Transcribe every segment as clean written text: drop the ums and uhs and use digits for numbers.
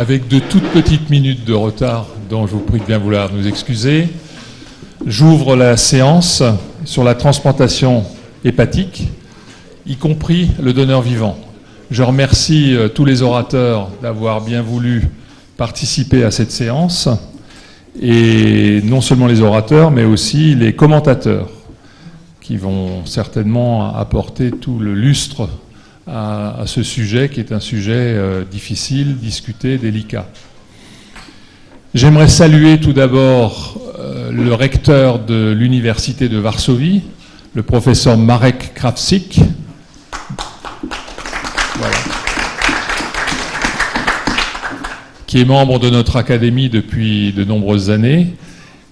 Avec de toutes petites minutes de retard, dont je vous prie de bien vouloir nous excuser, j'ouvre la séance sur la transplantation hépatique, y compris le donneur vivant. Je remercie tous les orateurs d'avoir bien voulu participer à cette séance, et non seulement les orateurs, mais aussi les commentateurs, qui vont certainement apporter tout le lustre à ce sujet, qui est un sujet difficile, discuté, délicat. J'aimerais saluer tout d'abord le recteur de l'Université de Varsovie, le professeur Marek Krawczyk. Voilà. Qui est membre de notre académie depuis de nombreuses années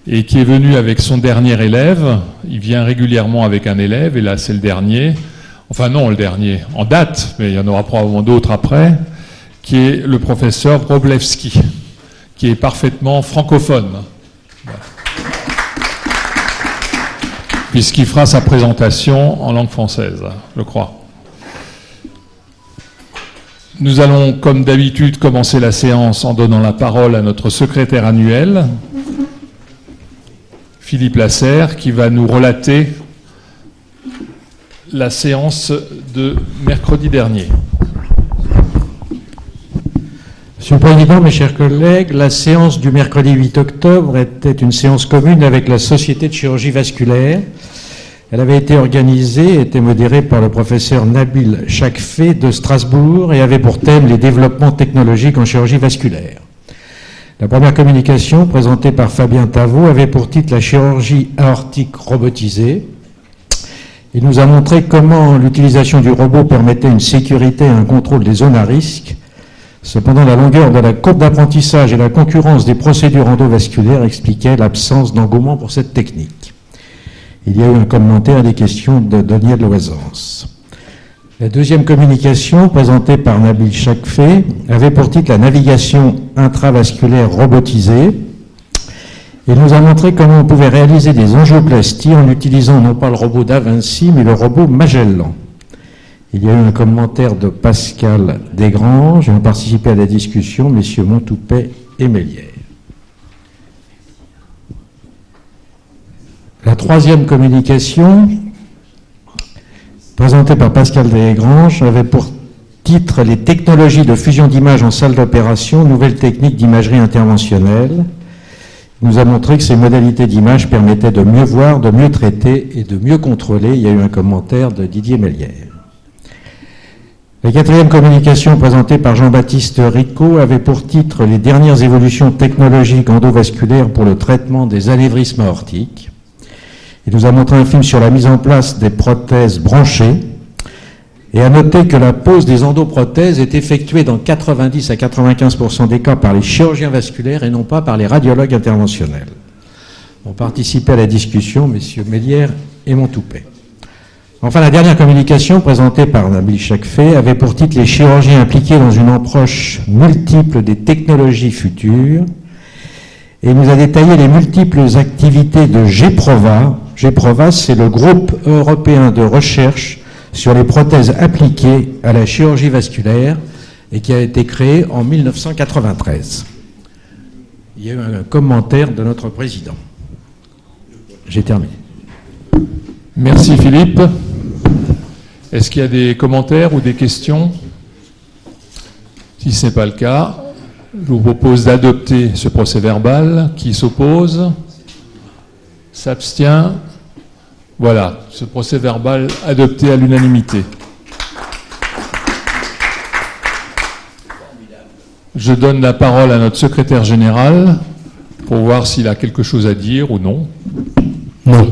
et qui est venu avec son dernier élève. Il vient régulièrement avec un élève, et là c'est le dernier. Enfin non, le dernier en date, mais il y en aura probablement d'autres après, qui est le professeur Wróblewski, qui est parfaitement francophone, puisqu'il fera sa présentation en langue française, je crois. Nous allons, comme d'habitude, commencer la séance en donnant la parole à notre secrétaire annuel, Philippe Lasserre, qui va nous relater la séance de mercredi dernier. Monsieur le Président, mes chers collègues, la séance du mercredi 8 octobre était une séance commune avec la Société de chirurgie vasculaire. Elle avait été organisée et était modérée par le professeur Nabil Chakfé de Strasbourg et avait pour thème les développements technologiques en chirurgie vasculaire. La première communication, présentée par Fabien Tavot, avait pour titre la chirurgie aortique robotisée. Il nous a montré comment l'utilisation du robot permettait une sécurité et un contrôle des zones à risque. Cependant, la longueur de la courbe d'apprentissage et la concurrence des procédures endovasculaires expliquaient l'absence d'engouement pour cette technique. Il y a eu un commentaire et des questions de Daniel Loisance. La deuxième communication, présentée par Nabil Chakfé, avait pour titre la navigation intravasculaire robotisée. Il nous a montré comment on pouvait réaliser des angioplasties en utilisant non pas le robot Da Vinci, mais le robot Magellan. Il y a eu un commentaire de Pascal Desgranges, et ont participé à la discussion messieurs Montoupet et Mélière. La troisième communication, présentée par Pascal Desgranges, avait pour titre « Les technologies de fusion d'images en salle d'opération, nouvelles techniques d'imagerie interventionnelle ». Il nous a montré que ces modalités d'image permettaient de mieux voir, de mieux traiter et de mieux contrôler. Il y a eu un commentaire de Didier Mélière. La quatrième communication présentée par Jean-Baptiste Ricot avait pour titre « Les dernières évolutions technologiques endovasculaires pour le traitement des anévrismes aortiques ». Il nous a montré un film sur la mise en place des prothèses branchées et a noté que la pose des endoprothèses est effectuée dans 90 à 95% des cas par les chirurgiens vasculaires et non pas par les radiologues interventionnels. Ont participé à la discussion messieurs Mélière et Montoupet. Enfin, la dernière communication présentée par Nabil Chakfé avait pour titre « Les chirurgiens impliqués dans une approche multiple des technologies futures » et il nous a détaillé les multiples activités de GEPROVA. GEPROVA, c'est le groupe européen de recherche sur les prothèses appliquées à la chirurgie vasculaire et qui a été créé en 1993. Il y a eu un commentaire de notre président. J'ai terminé. Merci Philippe. Est-ce qu'il y a des commentaires ou des questions? Si ce n'est pas le cas, je vous propose d'adopter ce procès-verbal. Qui s'oppose? S'abstient? Voilà, ce procès-verbal adopté à l'unanimité. Je donne la parole à notre secrétaire général pour voir s'il a quelque chose à dire ou non. Non.